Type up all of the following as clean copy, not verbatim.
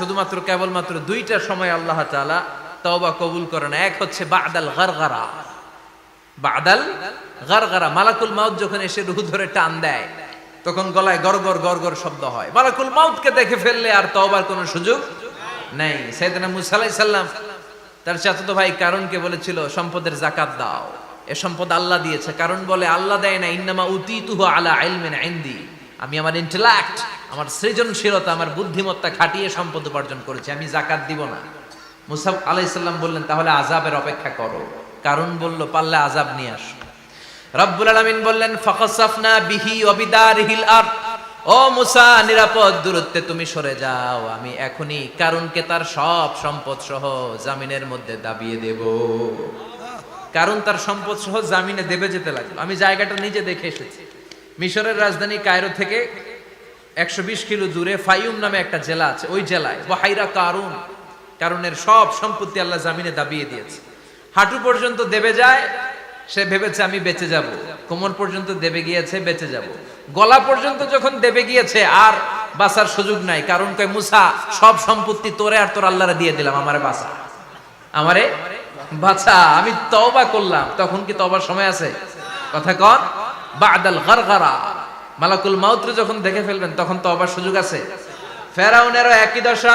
শুধুমাত্র কেবলমাত্র দুইটা সময় আল্লাহ তাআলা তওবা কবুল করেন। এক হচ্ছে বাদাল গারগারা, বাদাল গারগারা, মালাকুল মাউত যখন এসে রূহ ধরে টান দেয় তখন গলায় গরগর গরগর শব্দ হয়। মালাকুল মাউতকে দেখে ফেললে আর তওবার কোনো সুযোগ নেই। সাইয়েদনা মুসা আলাইহিস সালাম তার চাচাতো ভাই কারুনকে বলেছিল সম্পদের যাকাত দাও, এ সম্পদ আল্লাহ দিয়েছে। কারণ বলে আল্লাহ দেয় না, ইন্নামা উতিতুহু আলা ইলমিন ইনদি, আমি আমার ইন্টেলেক্ট, আমার সৃজনশীলতা, আমার বুদ্ধিমত্তা খাটিয়ে সম্পদ উপার্জন করেছি, আমি যাকাত দিব না। মুসা আলাইহিস সালাম বললেন তাহলে আযাবের অপেক্ষা করো। কারণ বলল পারলে আযাব নিয়ে আসো। রব্বুল আলামিন বললেন ফাকাসাফনা বিহি ওয়া বিদারিহিল আরদ, ও মুসা নিরাপদ দূরত্বে তুমি সরে যাও, আমি এখনই কারুনকে তার সব সম্পদ সহ জামিনের মধ্যে দাবিয়ে দেব। কারণ তার সম্পদ সহ জামিনে দেবে যেতে লাগলো। আমি জায়গাটা নিজে দেখে এসেছি। মিশরের রাজধানী কায়রো থেকে 120 কিলো দূরে ফাইয়ুম নামে একটা জেলা আছে, ওই জেলায় বাহাইরা কারুন, কারণের সব সম্পত্তি আল্লাহ জামিনে দাবিয়ে দিয়েছে। হাঁটু পর্যন্ত দেবে যায়, সে ভেবেছে আমি বেঁচে যাব। কোমর পর্যন্ত দেবে গিয়েছে, বেঁচে যাব। গলা পর্যন্ত যখন দেবে গিয়েছে আর বাঁচার সুযোগ নাই। কারণ কয় মুসা সব সম্পত্তি তোরে আর তোর আল্লাহরে দিয়ে দিলাম, আমারে বাঁচা, আমারে বাঁচা, আমি তওবা করলাম। তখন কি তওবার সময় আছে? কথা কন, বাদাল গারগারা, মালাকুল মাউত যখন দেখে ফেলবেন তখন তওবার সুযোগ আছে। ফেরাউনেরও একই দশা।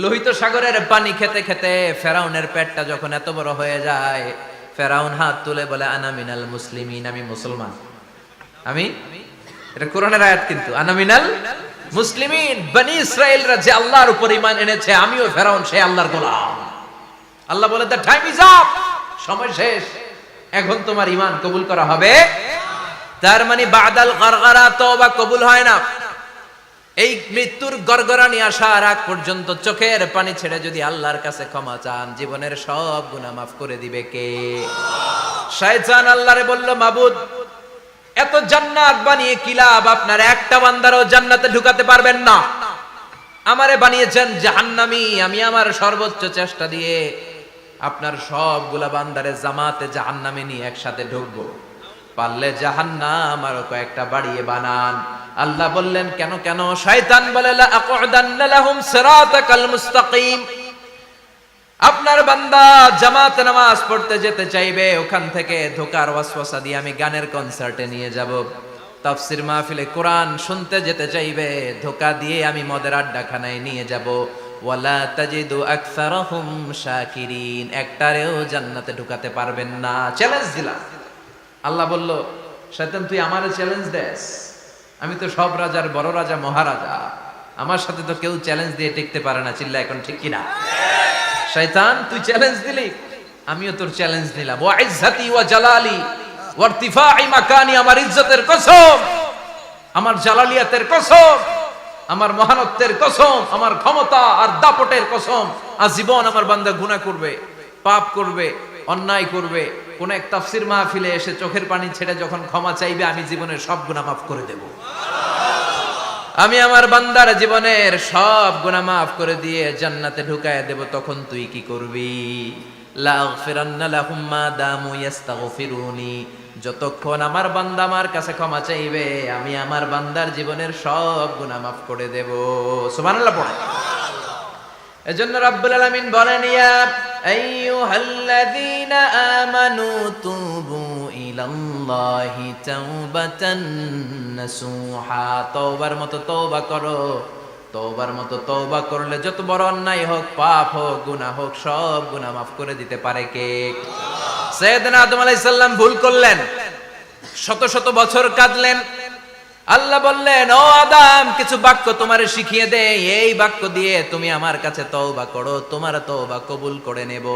লোহিত সাগরের পানি খেতে খেতে ফেরাউনের পেটটা যখন এত বড় হয়ে যায়, ফেরাউন হাত তুলে বলে আনা মিনাল মুসলিমিন, আমি মুসলমান। আমি, এটা কোরআনের আয়াত কিন্তু, আনা মিনাল মুসলিমিন, বনি ইসরাইলরা যে আল্লাহর উপর ঈমান এনেছে, আমিও ফেরাউন সেই আল্লাহর গোলাম। আল্লাহ বলে দ্য টাইম ইজ আপ, সময় শেষ, এখন তোমার ঈমান কবুল করা হবে। তার মানে বাদাল গারগারা তওবা কবুল হয় না। এই মৃত্যুর গড়গড়ানি আসার আগ পর্যন্ত চোখের পানি ছেড়ে যদি আল্লাহর কাছে ক্ষমা চান, জীবনের সব গুনাহ মাফ করে দিবে কে? শয়তান আল্লাহরে বলল, মাবুদ এত জান্নাত বানিয়ে কি লাভ, আপনার একটা বান্দারও জান্নাতে ঢুকাতে পারবেন না। আমারে বানিয়েছেন জাহান্নামী, আমি আমার সর্বোচ্চ চেষ্টা দিয়ে আপনার সবগুলা বান্দারে জামাতে জাহান্নামে নিয়ে একসাথে ঢুকবো, পারলে জাহান্নাম আরো কয়েকটা বাড়িয়ে বানান। আল্লাহ বললেন কেন কেন? শয়তান বলে লা আকুদান্না লাহুম সিরাতাকাল মুস্তাকিম, আপনার বান্দা জামাতে নামাজ পড়তে যেতে চাইবে, ওখান থেকে ধোকার ওয়াসওয়াসা দিয়ে আমি গানের কনসার্টে নিয়ে যাব। তাফসীর মাহফিলে কোরআন শুনতে যেতে চাইবে, ধোকা দিয়ে আমি মদের আড্ডাখানায় নিয়ে যাব। ওয়ালা তাজিদু আকসারাহুম শাকিরিন, একটারেও জান্নাতে ঢুকাতে পারবেন না। চ্যালেঞ্জ দিলাম। আল্লাহ বলল শয়তান তুই আমারে চ্যালেঞ্জ দেস, আমি তো সব রাজার বড় রাজা, মহারাজা, আমার সাথে তো কেউ চ্যালেঞ্জ দিয়ে টিকতে পারে না। চিল্লা এখন ঠিক কিনা? শয়তান তুই চ্যালেঞ্জ দিলি, আমিও তোর চ্যালেঞ্জ নিলাম। ওয়া ইজ্জতি ওয়া জালালি ওয়া ইরতিফাই মাকানি, আমার ইজ্জতের কসম, আমার জালালিয়াতের কসম, আমার মহানত্বের কসম, আমার ক্ষমতা আর দাপটের কসম, আজীবন আমার বান্দা গুনাহ করবে, পাপ করবে, অন্যায় করবে, কোন এক তাফসীর মাহফিলে এসে চোখের পানি ছেড়ে যখন ক্ষমা চাইবে, আমি জীবনের সব গুনাহ মাফ করে দেব। আমি আমার বান্দার জীবনের সব গুনাহ মাফ করে দিয়ে জান্নাতে ঢুকায় দেব। তখন তুই কি করবি? লা আগফিরান্না লাহুম মা দামু ইস্তাগফিরুনি, যতক্ষণ আমার বান্দা আমার কাছে ক্ষমা চাইবে, আমি আমার বান্দার জীবনের সব গুনাহ মাফ করে দেব। সুবহানাল্লাহ পড়ে। এজন্য রাব্বুল আলামিন বলেন ইয়া আইয়ুহাল্লাযীনা আমানু তুবু ইলাল্লাহি তাওবাতান নাসুহা, তওবার মতো তওবা করো। তওবার মতো তওবা করলে যত বড় অন্যায় হোক, পাপ হোক, গুনাহ হোক, সব গুনাহ মাফ করে দিতে পারে কে? সাইয়েদনা আদম আলাইহিস সালাম ভুল করলেন, শত শত বছর কাঁদলেন। আল্লাহ বললেন ও আদম কিছু বাক্য তোমারে শিখিয়ে দেই, এই বাক্য দিয়ে তুমি আমার কাছে তওবা করো, তোমার তওবা কবুল করে নেব।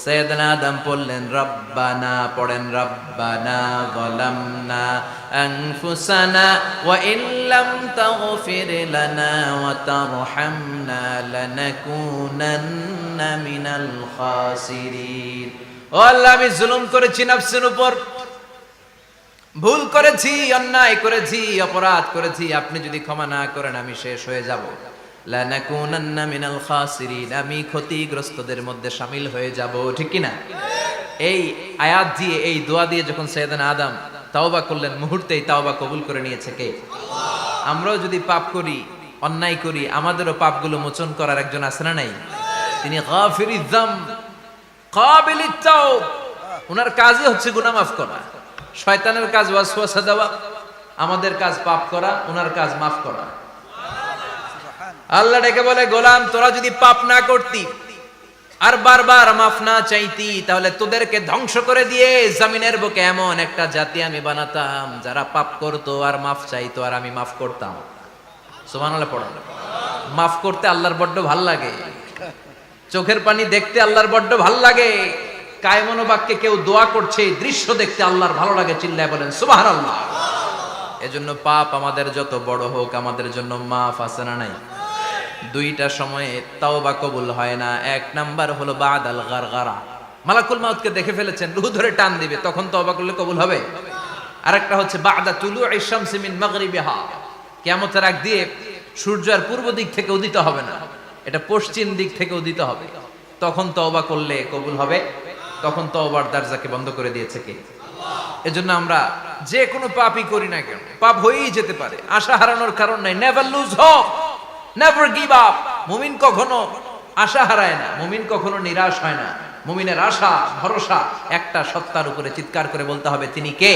সাইয়েদনা আদম বললেন রব্বানা, পড়েন রব্বানা যালামনা আনফুসানা ওয়া ইল্লাম তাগফির লানা ওয়া তারহামনা লানাকুনান্না মিনাল খাসিরিন। ও আল্লাহ আমি জুলুম করেছি নফসের উপর, ভুল করেছি, অন্যায় করেছি, অপরাধ করেছি, আপনি যদি ক্ষমা না করেন আমি শেষ হয়ে যাব। লানাকুনান্না মিনাল খাসিরিন, আমি ক্ষতিগ্রস্তদের মধ্যে শামিল হয়ে যাব। ঠিক কি না? এই আয়াত দিয়ে, এই দোয়া দিয়ে যখন সাইয়েদনা আদম তওবা করলেন, মুহূর্তেই তওবা কবুল করে নিয়েছে কে? আমরাও যদি পাপ করি, অন্যায় করি, আমাদেরও পাপগুলো মোচন করার একজন আছে না নাই? তিনি গাফিরিয যাম কাবিলিত তাওব। ওনার কাজই হচ্ছে গুনাহ মাফ করা। শয়তানের কাজ ওয়াসওয়াসা দেওয়া, আমাদের কাজ পাপ করা, ওনার কাজ মাফ করা। আল্লাহ ডেকে বলে, গোলাম তোরা যদি পাপ না করতি আর বারবার মাফ না চাইতি, তাহলে তোদেরকে ধ্বংস করে দিয়ে জমিনের বুকে এমন একটা জাতি আমি বানাতাম যারা পাপ করতো আর মাফ চাইতো আর আমি মাফ করতাম। সুবহানাল্লাহ পড়েন। মাফ করতে আল্লাহর বড্ড ভাল লাগে, চোখের পানি দেখতে আল্লাহর বড্ড ভাল লাগে, কায়মনোবাক্যে কেউ দোয়া করছে দৃশ্য দেখতে আল্লাহর ভালো লাগে, চিল্লায় বলেন সুবহানাল্লাহ। এজন্য পাপ আমাদের যত বড় হোক আমাদের জন্য মাফ আছে না নাই? দুইটা সময়ে তাওবা কবুল হয় না। এক নাম্বার হলো বাদাল গারগারা, মালাকুল মাউতকে দেখে ফেলেছেন, রূহ ধরে টান দিবে, তখন তাওবা করলে কবুল হবে। আরেকটা হচ্ছে বাদা তুলুই শামসি মিন মাগরিবিহা, কিয়ামতের আগ দিয়ে সূর্য আর পূর্ব দিক থেকে উদিত হবে না, এটা পশ্চিম দিক থেকে উদিত হবে, তখন তওবা করলে কবুল হবে। তখন তওবার দরজাকে বন্ধ করে দিয়েছে কে? এজন্য আমরা যে কোনো পাপই করি না কেন, পাপ হয়েই যেতে পারে, আশা হারানোর কারণ নাই। Never lose hope, never give up. মুমিন কখনো আশা হারায় না, মুমিন কখনো নিরাশ হয় না। মুমিনের আশা ভরসা একটা সত্তার উপরে, চিৎকার করে বলতে হবে তিনি কে?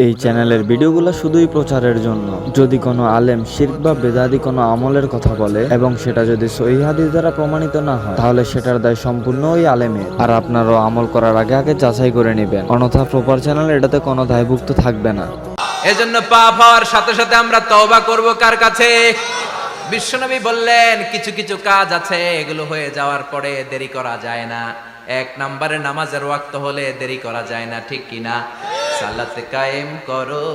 এই চ্যানেলের ভিডিওগুলো শুধুই প্রচারের জন্য। যদি কোনো আলেম শিরক বা বেদাতি কোনো আমলের কথা বলে এবং সেটা যদি সহিহ হাদিস দ্বারা প্রমাণিত না হয়, তাহলে সেটার দায় সম্পূর্ণ ওই আলেমের। আর আপনারাও আমল করার আগে আগে যাচাই করে নেবেন, অন্যথা প্রপার চ্যানেল এটাতে কোনো দায়ভুক্ত থাকবে না। এজন্য পাপ হওয়ার সাথে সাথে আমরা তওবা করব কার কাছে? বিশ্বনবী বললেন কিছু কিছু কাজ আছে এগুলো হয়ে যাওয়ার পরে দেরি করা যায় না। এক নম্বরে নামাজের ওয়াক্ত হলে দেরি করা যায় না, ঠিক কিনা? সালাত কায়েম করো,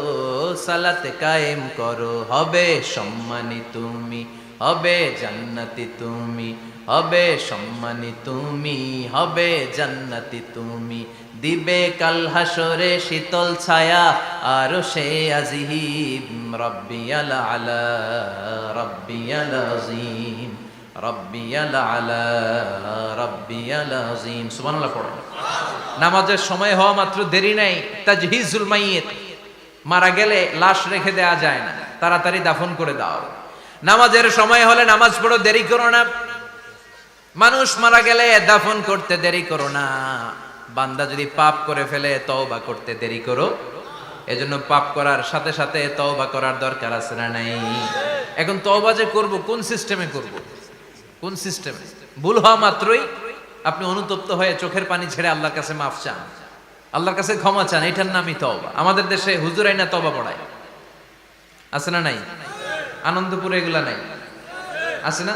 সালাত কায়েম করো, হবে সম্মানী তুমি, হবে জান্নাতি তুমি, হবে সম্মানী তুমি, হবে জান্নাতি তুমি। দিবে কাল হাসরে শীতল ছায়া আরশে আজিম, রব্বিয়াল আলা রব্বিয়াল আযীম, রব্বিয়াল আলা রব্বিয়াল আযীম। সুবহানাল্লাহ পড়ো। নামাজের সময় হওয়া মাত্র দেরি নাই। তাজহিজুল মাইয়িত, মারা গেলে লাশ রেখে দেয়া যায় না, তাড়াতাড়ি দাফন করে দাও। নামাজের সময় হলে নামাজ পড়ো, দেরি করো না। মানুষ মারা গেলে দাফন করতে দেরি করো না। বান্দা যদি পাপ করে ফেলে তওবা করতে দেরি করো। এজন্য পাপ করার সাথে সাথে তওবা করার দরকার আছে না নাই? এখন তওবা যে করব কোন সিস্টেমে করব? কোন সিস্টেমে? ভুল হওয়া মাত্রই আপনি অনুতপ্ত হয়ে চোখের পানি ছেড়ে আল্লাহর কাছে মাফ চান, আল্লাহর কাছে ক্ষমা চান, এটার নামই তওবা। আমাদের দেশে হুজুর আইনা তওবা পড়ায়, আছে না নাই? আনন্দপুরে এগুলা নাই, আছে না?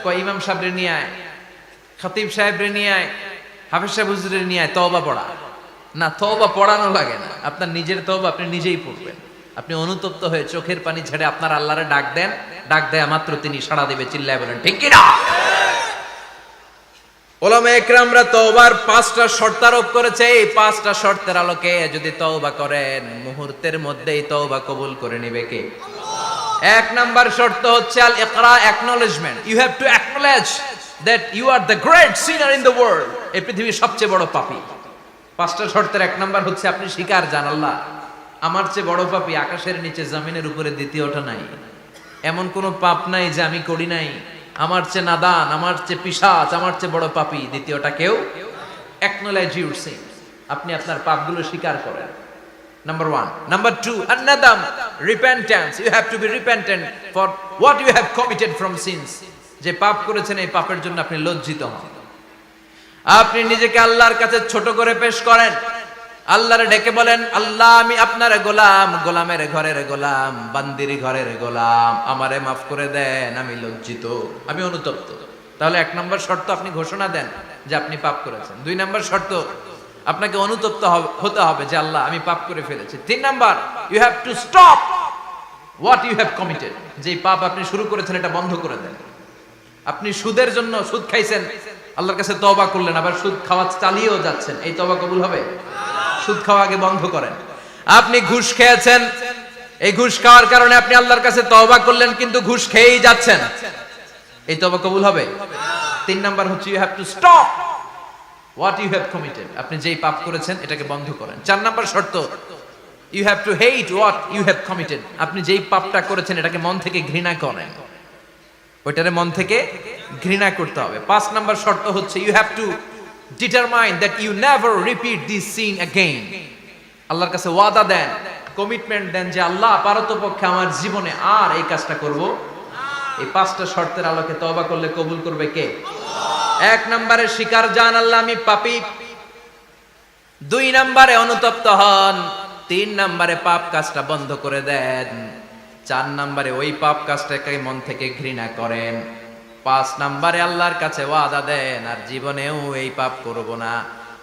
কয় ইমাম সাহেবরে নিয়ে আয়, খতিব সাহেবরে নিয়ে আয়, হাফেজ সাহেব হুজুরের নিয়ে আয়, তওবা পড়া। না, তওবা পড়ানো লাগে না, আপনার নিজের তওবা আপনি নিজেই পড়বেন। আপনি অনুতপ্ত হয়ে চোখের পানি ছেড়ে আপনার আল্লাহরে ডাক দেন, ডাক দেয়া মাত্র তিনি সাড়া দেবে, চিল্লায় বলেন ঠিক কি না? ওলামা একরামরা তওবার 5টা শর্ত আরোপ করেছে। এই 5টা শর্তের আলোকে যদি তওবা করেন মুহূর্তের মধ্যেই তওবা কবুল করে নেবে কে? এক নাম্বার শর্ত হচ্ছে আল ইকরা, acknowledgement. You have to acknowledge that you are the great sinner in the world. এই পৃথিবীর সবচেয়ে বড় পাপী। 5টা শর্তের এক নাম্বার হচ্ছে আপনি স্বীকার জান, আল্লাহ আমার চেয়ে বড় পাপী আকাশের নিচে জমিনের উপরে দ্বিতীয়টা নাই। এমন কোন পাপ নাই যে আমি করি নাই। আমার চেয়ে নাদান, আমার চেয়ে পিশাচ, আমার চেয়ে বড় পাপী দ্বিতীয়টা কেউ। অ্যাকনলেজ ইউর সিন, আপনি আপনার পাপগুলো স্বীকার করেন। Number 1. Number 2, an-nadam, repentance. You have to be repentant for what you have committed from sins. যে পাপ করেছেন এই পাপের জন্য আপনি লজ্জিত হন। আপনি নিজেকে আল্লাহর কাছে ছোট করে পেশ করেন, আল্লাহরে ডেকে বলেন, আল্লাহ আমি আপনার গোলাম, গোলামের ঘরের গোলাম, বান্দির ঘরের গোলাম, আমারে মাফ করে দেন, আমি লজ্জিত, আমি অনুতপ্ত। তাহলে 1 নম্বর শর্ত আপনি ঘোষণা দেন যে আপনি পাপ করেছেন। 2 নম্বর শর্ত আপনাকে অনুতপ্ত হতে হবে যে আল্লাহ আমি পাপ করে ফেলেছি। 3 number, you have to stop what you have committed. যে পাপ আপনি শুরু করেছেন এটা বন্ধ করে দেন। আপনি সুদের জন্য সুদ খাইছেন, আল্লাহর কাছে তওবা করলেন, আবার সুদ খাওয়া চালিয়েও যাচ্ছেন, এই তওবা কবুল হবে? সুদ খাওয়া আগে বন্ধ করেন। আপনি ঘুষ খেয়েছেন, এই ঘুষ খাওয়ার কারণে আপনি আল্লাহর কাছে তওবা করলেন কিন্তু ঘুষ খেয়েই যাচ্ছেন, এই তওবা কবুল হবে? 3 নাম্বার হচ্ছে you have to stop what you have committed. আপনি যেই পাপ করেছেন এটাকে বন্ধ করেন। 4 নাম্বার শর্ত, you have to hate what you have committed. আপনি যেই পাপটা করেছেন এটাকে মন থেকে ঘৃণা করেন, ওইটারে মন থেকে ঘৃণা করতে হবে। 5 নাম্বার শর্ত হচ্ছে you have to determine that you never repeat this sin again. আল্লাহর কাছে ওয়াদা দেন, কমিটমেন্ট দেন যে আল্লাহ পারতপক্ষে আমার জীবনে আর এই কাজটা করব। এই 5টা শর্তের আলোকে তওবা করলে কবুল করবে কে? 1 নম্বরে স্বীকার জান আল্লাহ আমি পাপী, 2 নম্বরে অনুতপ্ত হন, 3 নম্বরে পাপ কাজটা বন্ধ করে দেন, 4 নম্বরে ওই পাপ কাজটাকে মন থেকে ঘৃণা করেন, 5 নম্বরে আল্লাহর কাছে ওয়াদা দেন আর জীবনেও এই পাপ করব না।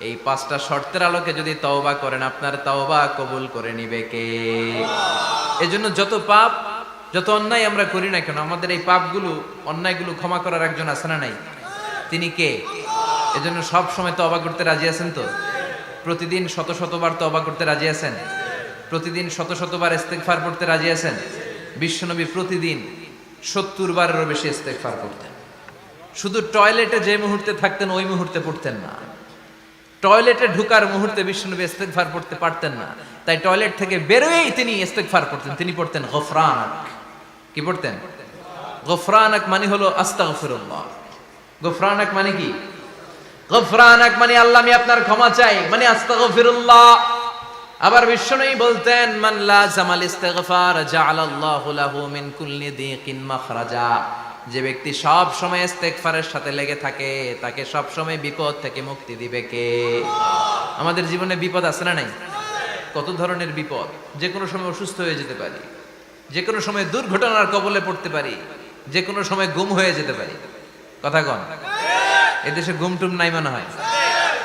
এই 5টা শর্তের আলোকে যদি তওবা করেন আপনার তওবা কবুল করে নিবে কে? এজন্য যত পাপ যত অন্যায় আমরা করি না কেন আমাদের এই পাপগুলো অন্যায়গুলো ক্ষমা করার একজন আছে না নাই? তিনি কে? এজন্য সব সময় তওবা করতে রাজি আছেন তো? প্রতিদিন শত শতবার তওবা করতে রাজি আছেন? প্রতিদিন শত শতবার ইস্তেগফার পড়তে রাজি আছেন? বিশ্বনবী প্রতিদিন 70 বারেরও বেশি ইস্তেগফার করতেন। শুধু টয়লেটে যে মুহূর্তে থাকতেন ওই মুহূর্তে পড়তেন না, টয়লেটে ঢুকার মুহূর্তে বিশ্বনবী ইস্তেগফার পড়তে পারতেন না, তাই টয়লেট থেকে বেরোয়েই তিনি ইস্তেগফার পড়তেন। তিনি পড়তেন গফরানাক। কি পড়তেন? গফরানাক মানে হলো আস্তাগফিরুল্লাহ। গফরানাক মানে কি? গফরানাক মানে আল্লাহ আমি আপনার ক্ষমা চাই, মানে আস্তাগফিরুল্লাহ। আবার বিশ্বনবী বলতেন মান লাযামাল ইস্তিগফার জাআলাল্লাহু লাহু মিন কুল্লি দিকিন মাখরাজা। যে ব্যক্তি সব সময় ইস্তেগফারের সাথে লেগে থাকে তাকে সব সময় বিপদ থেকে মুক্তি দিবে কে? আমাদের জীবনে বিপদ আছে না নাই? কত ধরনের বিপদ। যে কোনো সময় অসুস্থ হয়ে যেতে পারি, যে কোনো সময় দুর্ঘটনার কবলে পড়তে পারি, যে কোনো সময় গুম হয়ে যেতে পারি। কথা কন, এদেশে গুম টুম নাই মনে হয়,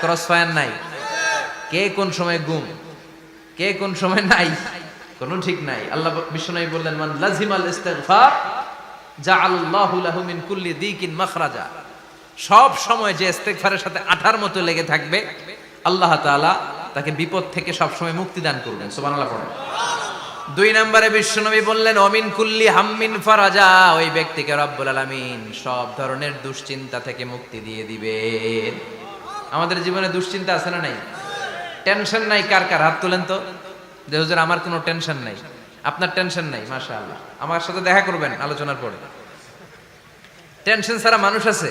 ক্রস ফায়ার নাই, কে কোন সময় গুম কে কোন সময় নাই কোনো ঠিক নাই। আল্লাহ বিশ্বনবী বললেন মান লাজিমাল ইস্তিগফার জাআলাল্লাহু লাহু মিন কুল্লি দিকিন মাখরাজা। সব সময় যে ইস্তেগফারের সাথে আঠার মতো লেগে থাকবে আল্লাহ তাআলা তাকে বিপদ থেকে সব সময় মুক্তি দান করবেন। সুবহানাল্লাহ পড়েন। 2 নম্বরে বিশ্বনবী বললেন অমিন কুল্লি হাম্মিন ফারাজা। ওই ব্যক্তিকে রব্বুল আলামিন সব ধরনের দুশ্চিন্তা থেকে মুক্তি দিয়ে দিবেন। আমাদের জীবনে দুশ্চিন্তা আছে না নাই? টেনশন নাই কার কার? হাত তোলেন তো, যে হুজুর আমার কোনো টেনশন নাই। আপনার টেনশন নাই, মাশাআল্লাহ। আমার সাথে দেখা করবেন আলোচনার পরে। টেনশন ছাড়া মানুষ আছে?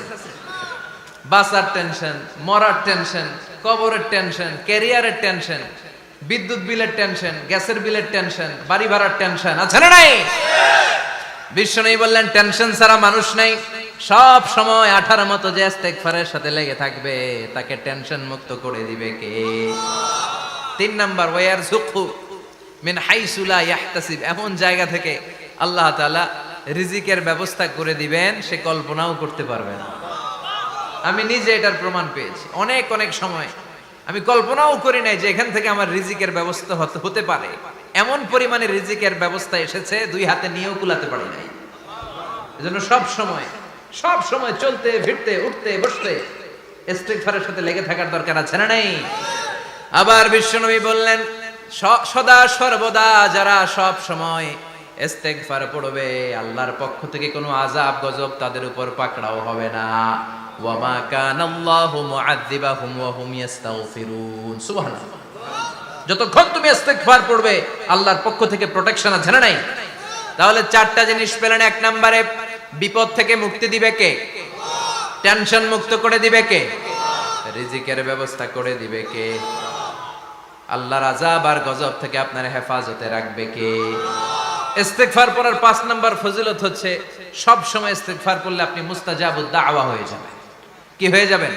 বাসার টেনশন, মরার টেনশন, কবরের টেনশন, ক্যারিয়ারের টেনশন, বিদ্যুৎ বিলের টেনশন, গ্যাসের বিলের টেনশন, বাড়ি ভাড়ার টেনশন আছে না নাই? বিশ্বনবী বললেন টেনশন ছাড়া মানুষ নাই। সব সময় আঠার মতো যে ইস্তেগফারের সাথে লেগে থাকবে তাকে টেনশন মুক্ত করে দিবে কে? 3 নাম্বার ওয়ারযুকহু মিন হাইসু লা ইয়াহতাসিব। এমন জায়গা থেকে আল্লাহ তাআলা রিজিকের ব্যবস্থা করে দিবেন সে কল্পনাও করতে পারবে না। আমি নিজে এটার প্রমাণ পেয়েছি। অনেক অনেক সময় আমি কল্পনাও করি নাই যে এখান থেকে আমার রিজিকের ব্যবস্থা হতে পারে। এমন পরিমাণে রিজিকের ব্যবস্থা এসেছে 2 হাতে নিয়েও কুলাতে পারি নাই। এজন্য সব সময় চলতে ফিরতে উঠতে বসতে ইস্তেগফারের সাথে লেগে থাকার দরকার আছে না নাই? আবার বিশ্বনবী বললেন সদা সর্বদা যারা সব সময় ইস্তেগফার পড়বে আল্লাহর পক্ষ থেকে কোনো আযাব গজব তাদের উপর পাকড়াও হবে না। ওয়া মা কানাল্লাহু মুআযযিবাহুম ওয়া হুম ইস্তাগফিরুন। সুবহানাল্লাহ। যতক্ষণ তুমি ইস্তেগফার পড়বে আল্লাহর পক্ষ থেকে প্রোটেকশন আছে না নাই? তাহলে 4টা জিনিস পেলেন। 1 নম্বরে বিপদ থেকে মুক্তি দিবে কে? টেনশন মুক্ত করে দিবে কে? রিজিকের ব্যবস্থা করে দিবে কে? আল্লাহর আযাব আর গজব থেকে আপনার হেফাজতে রাখবে কে? ইস্তেগফার পড়ার 5 নাম্বার ফজিলত হচ্ছে সব সময় ইস্তেগফার পড়লে আপনি মুস্তাজাবুদ দাওয়া হয়ে যাবেন। কি হয়ে যাবেন?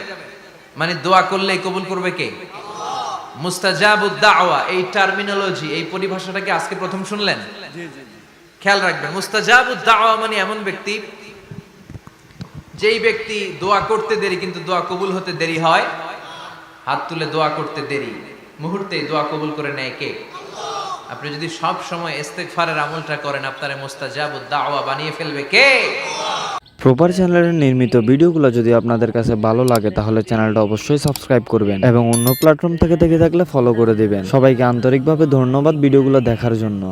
মানে দোয়া করলেই কবুল করবে কে? মুস্তাজাবুদ দাওয়া। এই টার্মিনোলজি, এই পরিভাষাটা কি আজকে প্রথম শুনলেন? জি জি। খেয়াল রাখবেন, মুস্তাজাবুদ দাওয়া মানে এমন ব্যক্তি যেই ব্যক্তি দোয়া করতে দেরি কিন্তু দোয়া কবুল হতে দেরি হয়। হাত তুলে দোয়া করতে দেরি, মুহূর্তেই দোয়া কবুল করে নেয় কে? আপনি যদি সব সময় ইস্তেগফারের আমলটা করেন আপনারে মুস্তাজাবুদ দাওয়া বানিয়ে ফেলবে কে? প্রপার চ্যানেলের নির্মিত ভিডিওগুলো যদি আপনাদের কাছে ভালো লাগে তাহলে চ্যানেলটা অবশ্যই সাবস্ক্রাইব করবেন এবং অন্য প্ল্যাটফর্ম থেকে দেখে থাকলে ফলো করে দিবেন। সবাইকে আন্তরিকভাবে ধন্যবাদ ভিডিওগুলো দেখার জন্য।